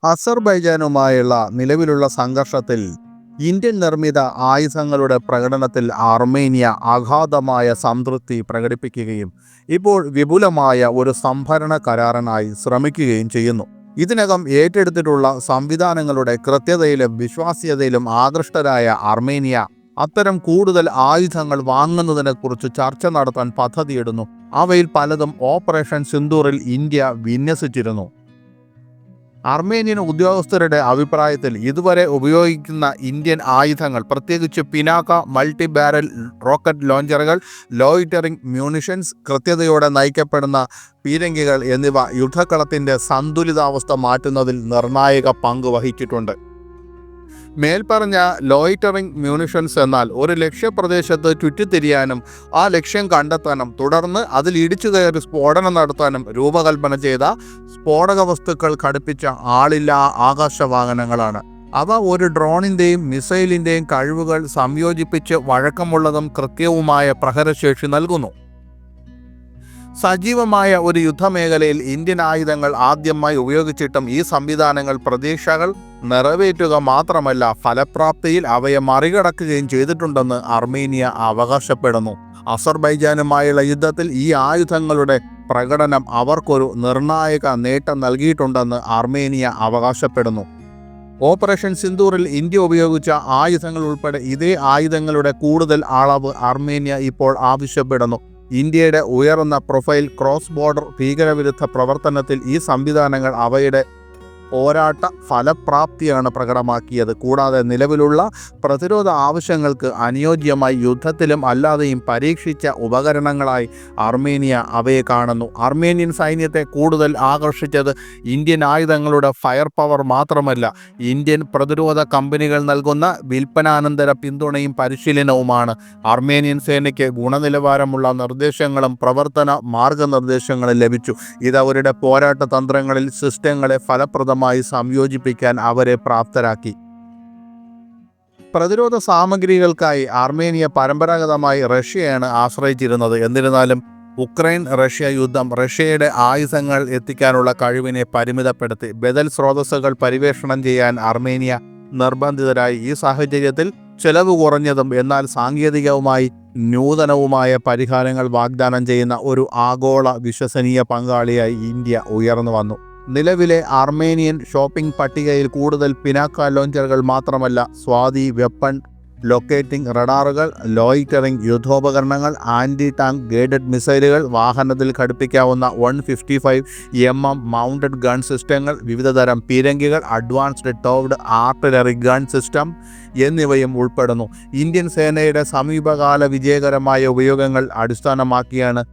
അസർബൈജാനുമായുള്ള നിലവിലുള്ള സംഘർഷത്തിൽ ഇന്ത്യൻ നിർമ്മിത ആയുധങ്ങളുടെ പ്രകടനത്തിൽ അർമേനിയ അഗാധമായ സംതൃപ്തി പ്രകടിപ്പിക്കുകയും ഇപ്പോൾ വിപുലമായ ഒരു സംഭരണ കരാറിനായി ശ്രമിക്കുകയും ചെയ്യുന്നു. ഇതിനകം ഏറ്റെടുത്തിട്ടുള്ള സംവിധാനങ്ങളുടെ കൃത്യതയിലും വിശ്വാസ്യതയിലും ആകൃഷ്ടരായ അർമേനിയ അത്തരം കൂടുതൽ ആയുധങ്ങൾ വാങ്ങുന്നതിനെക്കുറിച്ച് ചർച്ച നടത്താൻ പദ്ധതിയിടുന്നു. അവയിൽ പലതും ഓപ്പറേഷൻ സിന്ദൂറിൽ ഇന്ത്യ വിന്യസിച്ചിരുന്നു. അർമേനിയൻ ഉദ്യോഗസ്ഥരുടെ അഭിപ്രായത്തിൽ ഇതുവരെ ഉപയോഗിക്കുന്ന ഇന്ത്യൻ ആയുധങ്ങൾ, പ്രത്യേകിച്ച് പിനാക്ക മൾട്ടി ബാരൽ റോക്കറ്റ് ലോഞ്ചറുകൾ, ലോയിറ്ററിംഗ് മ്യൂണിഷൻസ്, കൃത്യതയോടെ നയിക്കപ്പെടുന്ന പീരങ്കികൾ എന്നിവ യുദ്ധക്കളത്തിൻ്റെ സന്തുലിതാവസ്ഥ മാറ്റുന്നതിൽ നിർണായക പങ്ക് വഹിച്ചിട്ടുണ്ട്. മേൽപ്പറഞ്ഞ ലോയിറ്ററിംഗ് മ്യൂണിഷൻസ് എന്നാൽ ഒരു ലക്ഷ്യപ്രദേശത്ത് ചുറ്റിത്തിരിയാനും ആ ലക്ഷ്യം കണ്ടെത്താനും തുടർന്ന് അതിൽ ഇടിച്ചു കയറി സ്ഫോടനം നടത്താനും രൂപകൽപ്പന ചെയ്ത സ്ഫോടക വസ്തുക്കൾ ഘടിപ്പിച്ച ആളില്ലാ ആകാശവാഹനങ്ങളാണ്. അവ ഒരു ഡ്രോണിൻ്റെയും മിസൈലിൻ്റെയും കഴിവുകൾ സംയോജിപ്പിച്ച് വഴക്കമുള്ളതും കൃത്യവുമായ പ്രഹരശേഷി നൽകുന്നു. സജീവമായ ഒരു യുദ്ധമേഖലയിൽ ഇന്ത്യൻ ആയുധങ്ങൾ ആദ്യമായി ഉപയോഗിച്ചിട്ടും ഈ സംവിധാനങ്ങൾ പ്രതീക്ഷകൾ നിറവേറ്റുക മാത്രമല്ല, ഫലപ്രാപ്തിയിൽ അവയെ മറികടക്കുകയും ചെയ്തിട്ടുണ്ടെന്ന് അർമേനിയ അവകാശപ്പെടുന്നു. അസർബൈജാനുമായുള്ള യുദ്ധത്തിൽ ഈ ആയുധങ്ങളുടെ പ്രകടനം അവർക്കൊരു നിർണായക നേട്ടം നൽകിയിട്ടുണ്ടെന്ന് അർമേനിയ അവകാശപ്പെടുന്നു. ഓപ്പറേഷൻ സിന്ദൂറിൽ ഇന്ത്യ ഉപയോഗിച്ച ആയുധങ്ങൾ ഉൾപ്പെടെ ഇതേ ആയുധങ്ങളുടെ കൂടുതൽ അളവ് അർമേനിയ ഇപ്പോൾ ആവശ്യപ്പെടുന്നു. ഇന്ത്യയുടെ ഉയർന്ന പ്രൊഫൈൽ ക്രോസ് ബോർഡർ ഭീകരവിരുദ്ധ പ്രവർത്തനത്തിൽ ഈ സംവിധാനങ്ങൾ അവയുടെ പോരാട്ട ഫലപ്രാപ്തിയാണ് പ്രകടമാക്കിയത്. കൂടാതെ നിലവിലുള്ള പ്രതിരോധ ആവശ്യങ്ങൾക്ക് അനുയോജ്യമായി യുദ്ധത്തിലും അല്ലാതെയും പരീക്ഷിച്ച ഉപകരണങ്ങളായി അർമേനിയ അവയെ കാണുന്നു. അർമേനിയൻ സൈന്യത്തെ കൂടുതൽ ആകർഷിച്ചത് ഇന്ത്യൻ ആയുധങ്ങളുടെ ഫയർ പവർ മാത്രമല്ല, ഇന്ത്യൻ പ്രതിരോധ കമ്പനികൾ നൽകുന്ന വിൽപ്പനാനന്തര പിന്തുണയും പരിശീലനവുമാണ്. അർമേനിയൻ സേനയ്ക്ക് ഗുണനിലവാരമുള്ള നിർദ്ദേശങ്ങളും പ്രവർത്തന മാർഗനിർദ്ദേശങ്ങളും ലഭിച്ചു. ഇത് അവരുടെ പോരാട്ട തന്ത്രങ്ങളിൽ സിസ്റ്റങ്ങളെ ഫലപ്രദമായി സംയോജിപ്പിക്കാൻ അവരെ പ്രാപ്തരാക്കി. പ്രതിരോധ സാമഗ്രികൾക്കായി അർമേനിയ പരമ്പരാഗതമായി റഷ്യയാണ് ആശ്രയിച്ചിരുന്നത്. എന്നിരുന്നാലും ഉക്രൈൻ റഷ്യ യുദ്ധം റഷ്യയുടെ ആയുധങ്ങൾ എത്തിക്കാനുള്ള കഴിവിനെ പരിമിതപ്പെടുത്തി. ബദൽ സ്രോതസ്സുകൾ പര്യവേക്ഷണം ചെയ്യാൻ അർമേനിയ നിർബന്ധിതരായി. ഈ സാഹചര്യത്തിൽ ചെലവ് കുറഞ്ഞതും എന്നാൽ സാങ്കേതികവുമായി നൂതനവുമായ പരിഹാരങ്ങൾ വാഗ്ദാനം ചെയ്യുന്ന ഒരു ആഗോള വിശ്വസനീയ പങ്കാളിയായി ഇന്ത്യ ഉയർന്നു വന്നു. നിലവിലെ അർമേനിയൻ ഷോപ്പിംഗ് പട്ടികയിൽ കൂടുതൽ പിനാക്ക ലോഞ്ചറുകൾ മാത്രമല്ല, സ്വാതി വെപ്പൺ ലൊക്കേറ്റിംഗ് റഡാറുകൾ, ലോയിറ്ററിംഗ് യുദ്ധോപകരണങ്ങൾ, ആൻറ്റി ടാങ്ക് ഗൈഡഡ് മിസൈലുകൾ, വാഹനത്തിൽ ഘടിപ്പിക്കാവുന്ന 155mm മൗണ്ടഡ് ഗൺ സിസ്റ്റങ്ങൾ, വിവിധതരം പീരങ്കികൾ, advanced towed artillery gun system എന്നിവയും ഉൾപ്പെടുന്നു. ഇന്ത്യൻ സേനയുടെ സമീപകാല വിജയകരമായ ഉപയോഗങ്ങൾ അടിസ്ഥാനമാക്കിയാണ്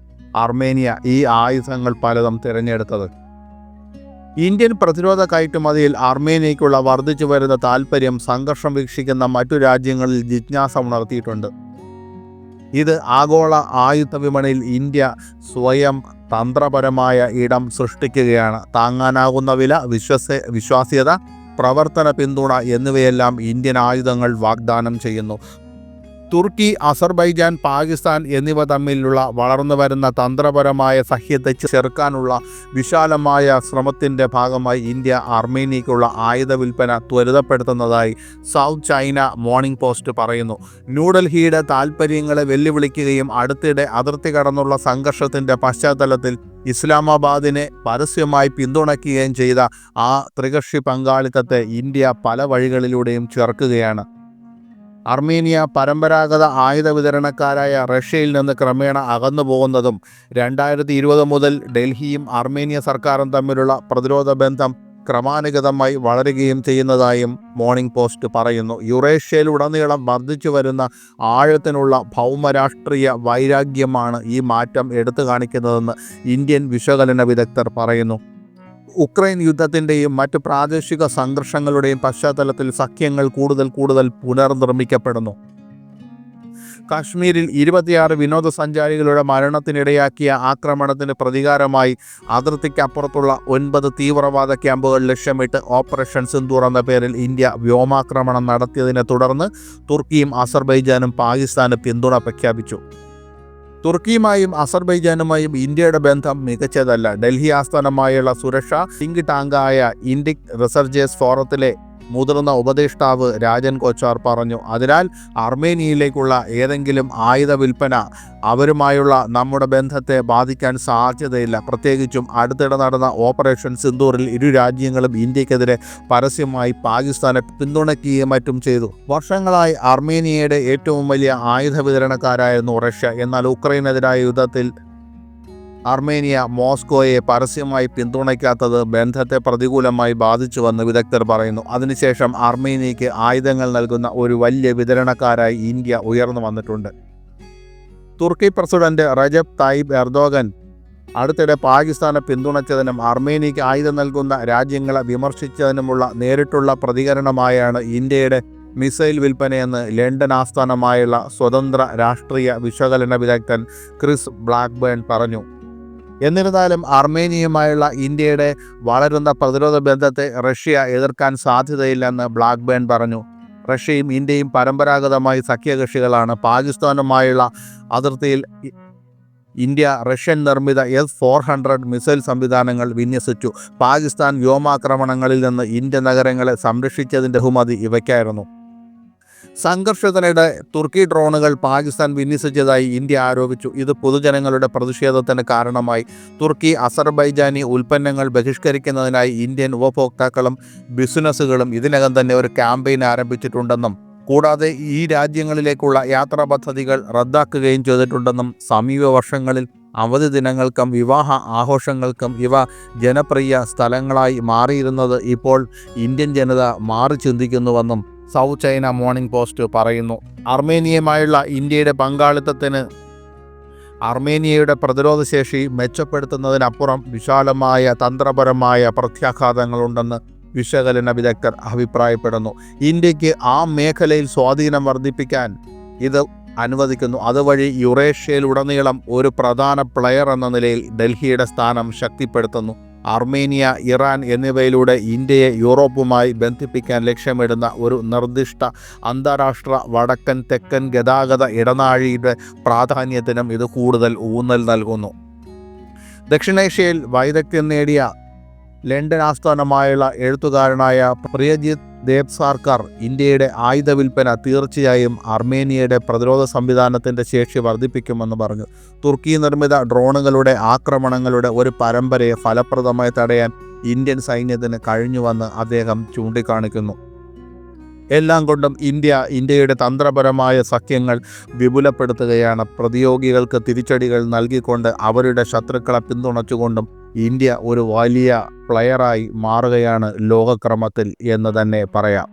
അർമേനിയ ഈ ആയുധങ്ങൾ പലതും തിരഞ്ഞെടുത്തത്. ഇന്ത്യൻ പ്രതിരോധ കയറ്റുമതിയിൽ അർമേനിയയ്ക്കുള്ള വർദ്ധിച്ചു വരുന്ന താൽപ്പര്യം സംഘർഷം വീക്ഷിക്കുന്ന മറ്റു രാജ്യങ്ങളിൽ ജിജ്ഞാസ ഉണർത്തിയിട്ടുണ്ട്. ഇത് ആഗോള ആയുധ വിപണിയിൽ ഇന്ത്യ സ്വയം തന്ത്രപരമായ ഇടം സൃഷ്ടിക്കുകയാണ്. താങ്ങാനാകുന്ന വില, വിശ്വാസ്യത, പ്രവർത്തന പിന്തുണ എന്നിവയെല്ലാം ഇന്ത്യൻ ആയുധങ്ങൾ വാഗ്ദാനം ചെയ്യുന്നു. തുർക്കി, അസർബൈജാൻ, പാകിസ്ഥാൻ എന്നിവ തമ്മിലുള്ള വളർന്നു വരുന്ന തന്ത്രപരമായ സഖ്യത്തെ ചെറുക്കാനുള്ള വിശാലമായ ശ്രമത്തിൻ്റെ ഭാഗമായി ഇന്ത്യ അർമേനിയയ്ക്കുള്ള ആയുധ വിൽപ്പന ത്വരിതപ്പെടുത്തുന്നതായി സൗത്ത് ചൈന മോർണിംഗ് പോസ്റ്റ് പറയുന്നു. ന്യൂഡൽഹിയുടെ താൽപ്പര്യങ്ങളെ വെല്ലുവിളിക്കുകയും അടുത്തിടെ അതിർത്തി കടന്നുള്ള സംഘർഷത്തിൻ്റെ പശ്ചാത്തലത്തിൽ ഇസ്ലാമാബാദിനെ പരസ്യമായി പിന്തുണയ്ക്കുകയും ചെയ്ത ആ ത്രികക്ഷി പങ്കാളിത്തത്തെ ഇന്ത്യ പല വഴികളിലൂടെയും ചേർക്കുകയാണ്. അർമേനിയ പരമ്പരാഗത ആയുധ വിതരണക്കാരായ റഷ്യയിൽ നിന്ന് ക്രമേണ അകന്നു പോകുന്നതും 2020 മുതൽ ഡൽഹിയും അർമേനിയ സർക്കാരും തമ്മിലുള്ള പ്രതിരോധ ബന്ധം ക്രമാനുഗതമായി വളരുകയും ചെയ്യുന്നതായും മോർണിംഗ് പോസ്റ്റ് പറയുന്നു. യുറേഷ്യയിലുടനീളം വർദ്ധിച്ചു വരുന്ന ആഴത്തിനുള്ള ഭൗമരാഷ്ട്രീയ വൈരാഗ്യമാണ് ഈ മാറ്റം എടുത്തു കാണിക്കുന്നതെന്ന് ഇന്ത്യൻ വിശകലന വിദഗ്ധർ പറയുന്നു. ഉക്രൈൻ യുദ്ധത്തിൻ്റെയും മറ്റ് പ്രാദേശിക സംഘർഷങ്ങളുടെയും പശ്ചാത്തലത്തിൽ സഖ്യങ്ങൾ കൂടുതൽ പുനർനിർമ്മിക്കപ്പെടുന്നു. കാശ്മീരിൽ 26 വിനോദസഞ്ചാരികളുടെ മരണത്തിനിടയാക്കിയ ആക്രമണത്തിന് പ്രതികാരമായി അതിർത്തിക്കപ്പുറത്തുള്ള 9 തീവ്രവാദ ക്യാമ്പുകൾ ലക്ഷ്യമിട്ട് ഓപ്പറേഷൻ സിന്ദൂർ എന്ന പേരിൽ ഇന്ത്യ വ്യോമാക്രമണം നടത്തിയതിനെ തുടർന്ന് തുർക്കിയും അസർബൈജാനും പാകിസ്ഥാന് പിന്തുണ പ്രഖ്യാപിച്ചു. തുർക്കിയുമായും അസർബൈജാനുമായും ഇന്ത്യയുടെ ബന്ധം മികച്ചതല്ല. ഡൽഹി ആസ്ഥാനമായുള്ള സുരക്ഷാ തിങ്ക് ടാങ്കായ ഇൻഡിക് റിസർച്ചേഴ്സ് ഫോറത്തിലെ മുതിർന്ന ഉപദേഷ്ടാവ് രാജൻ കൊച്ചാർ പറഞ്ഞു. അതിനാൽ അർമേനിയയിലേക്കുള്ള ഏതെങ്കിലും ആയുധ വിൽപ്പന അവരുമായുള്ള നമ്മുടെ ബന്ധത്തെ ബാധിക്കാൻ സാധ്യതയില്ല. പ്രത്യേകിച്ചും അടുത്തിടെ നടന്ന ഓപ്പറേഷൻ സിന്ദൂറിൽ ഇരു രാജ്യങ്ങളും ഇന്ത്യക്കെതിരെ പരസ്യമായി പാകിസ്ഥാനെ പിന്തുണയ്ക്കുകയും മറ്റും ചെയ്തു. വർഷങ്ങളായി അർമേനിയയുടെ ഏറ്റവും വലിയ ആയുധ വിതരണക്കാരായിരുന്നു റഷ്യ. എന്നാൽ ഉക്രൈനെതിരായ യുദ്ധത്തിൽ അർമേനിയ മോസ്കോയെ പരസ്യമായി പിന്തുണയ്ക്കാത്തത് ബന്ധത്തെ പ്രതികൂലമായി ബാധിച്ചുവെന്ന് വിദഗ്ധർ പറയുന്നു. അതിനുശേഷം അർമേനിയയ്ക്ക് ആയുധങ്ങൾ നൽകുന്ന ഒരു വലിയ വിതരണക്കാരായി ഇന്ത്യ ഉയർന്നു വന്നിട്ടുണ്ട്. തുർക്കി പ്രസിഡന്റ് റജബ് തായിബ് എർദോഗൻ അടുത്തിടെ പാകിസ്ഥാനെ പിന്തുണച്ചതിനും അർമേനിയയ്ക്ക് ആയുധം നൽകുന്ന രാജ്യങ്ങളെ വിമർശിച്ചതിനുമുള്ള നേരിട്ടുള്ള പ്രതികരണമായാണ് ഇന്ത്യയുടെ മിസൈൽ വിൽപ്പനയെന്ന് ലണ്ടൻ ആസ്ഥാനമായുള്ള സ്വതന്ത്ര രാഷ്ട്രീയ വിശകലന വിദഗ്ധൻ ക്രിസ് ബ്ലാക്ക്ബേൺ പറഞ്ഞു. എന്നിരുന്നാലും അർമേനിയയുമായുള്ള ഇന്ത്യയുടെ വളരുന്ന പ്രതിരോധ ബന്ധത്തെ റഷ്യ എതിർക്കാൻ സാധ്യതയില്ലെന്ന് ബ്ലാക്ക്ബേൺ പറഞ്ഞു. റഷ്യയും ഇന്ത്യയും പരമ്പരാഗതമായി സഖ്യകക്ഷികളാണ്. പാകിസ്ഥാനുമായുള്ള അതിർത്തിയിൽ ഇന്ത്യ റഷ്യൻ നിർമ്മിത S-400 മിസൈൽ സംവിധാനങ്ങൾ വിന്യസിച്ചു. പാകിസ്ഥാൻ വ്യോമാക്രമണങ്ങളിൽ നിന്ന് ഇന്ത്യ നഗരങ്ങളെ സംരക്ഷിച്ചതിൻ്റെ ബഹുമതി ഇവയ്ക്കായിരുന്നു. സംഘർഷത്തിനിടെ തുർക്കി ഡ്രോണുകൾ പാകിസ്ഥാൻ വിന്യസിച്ചതായി ഇന്ത്യ ആരോപിച്ചു. ഇത് പൊതുജനങ്ങളുടെ പ്രതിഷേധത്തിന് കാരണമായി. തുർക്കി അസർബൈജാനി ഉൽപ്പന്നങ്ങൾ ബഹിഷ്കരിക്കുന്നതിനായി ഇന്ത്യൻ ഉപഭോക്താക്കളും ബിസിനസ്സുകളും ഇതിനകം തന്നെ ഒരു ക്യാമ്പയിൻ ആരംഭിച്ചിട്ടുണ്ടെന്നും കൂടാതെ ഈ രാജ്യങ്ങളിലേക്കുള്ള യാത്രാ പദ്ധതികൾ റദ്ദാക്കുകയും ചെയ്തിട്ടുണ്ടെന്നും സമീപ വർഷങ്ങളിൽ അവധി ദിനങ്ങൾക്കും വിവാഹ ആഘോഷങ്ങൾക്കും ഇവ ജനപ്രിയ സ്ഥലങ്ങളായി മാറിയിരുന്നത് ഇപ്പോൾ ഇന്ത്യൻ ജനത മാറി ചിന്തിക്കുന്നുവെന്നും സൗത്ത് ചൈന മോർണിംഗ് പോസ്റ്റ് പറയുന്നു. അർമേനിയയുമായുള്ള ഇന്ത്യയുടെ പങ്കാളിത്തത്തിന് അർമേനിയയുടെ പ്രതിരോധശേഷി മെച്ചപ്പെടുത്തുന്നതിനപ്പുറം വിശാലമായ തന്ത്രപരമായ പ്രത്യാഘാതങ്ങളുണ്ടെന്ന് വിശകലന വിദഗ്ധർ അഭിപ്രായപ്പെടുന്നു. ഇന്ത്യക്ക് ആ മേഖലയിൽ സ്വാധീനം വർദ്ധിപ്പിക്കാൻ ഇത് അനുവദിക്കുന്നു. അതുവഴി യുറേഷ്യയിലുടനീളം ഒരു പ്രധാന പ്ലെയർ എന്ന നിലയിൽ ഡൽഹിയുടെ സ്ഥാനം ശക്തിപ്പെടുത്തുന്നു. അർമേനിയ, ഇറാൻ എന്നിവയിലൂടെ ഇന്ത്യയെ യൂറോപ്പുമായി ബന്ധിപ്പിക്കാൻ ലക്ഷ്യമിടുന്ന ഒരു നിർദ്ദിഷ്ട അന്താരാഷ്ട്ര വടക്കൻ തെക്കൻ ഗതാഗത ഇടനാഴിയുടെ പ്രാധാന്യത്തിനും ഇത് കൂടുതൽ ഊന്നൽ നൽകുന്നു. ദക്ഷിണേഷ്യയിൽ വൈദഗ്ധ്യം നേടിയ ലണ്ടൻ ആസ്ഥാനമായുള്ള എഴുത്തുകാരനായ പ്രിയജിത്ത് ദേബ്സാർക്കർ ഇന്ത്യയുടെ ആയുധ വിൽപ്പന തീർച്ചയായും അർമേനിയയുടെ പ്രതിരോധ സംവിധാനത്തിൻ്റെ ശേഷി വർദ്ധിപ്പിക്കുമെന്ന് പറഞ്ഞു. തുർക്കി നിർമ്മിത ഡ്രോണുകളുടെ ആക്രമണങ്ങളുടെ ഒരു പരമ്പരയെ ഫലപ്രദമായി തടയാൻ ഇന്ത്യൻ സൈന്യത്തിന് കഴിഞ്ഞുവെന്ന് അദ്ദേഹം ചൂണ്ടിക്കാണിക്കുന്നു. എല്ലാം കൊണ്ടും ഇന്ത്യയുടെ തന്ത്രപരമായ സഖ്യങ്ങൾ വിപുലപ്പെടുത്തുകയാണ്. പ്രതിയോഗികൾക്ക് തിരിച്ചടികൾ നൽകിക്കൊണ്ട് അവരുടെ ശത്രുക്കളെ പിന്തുണച്ചുകൊണ്ടും ഇന്ത്യ ഒരു വലിയ പ്ലെയറായി മാറുകയാണ് ലോകക്രമത്തിൽ എന്ന് തന്നെ പറയാം.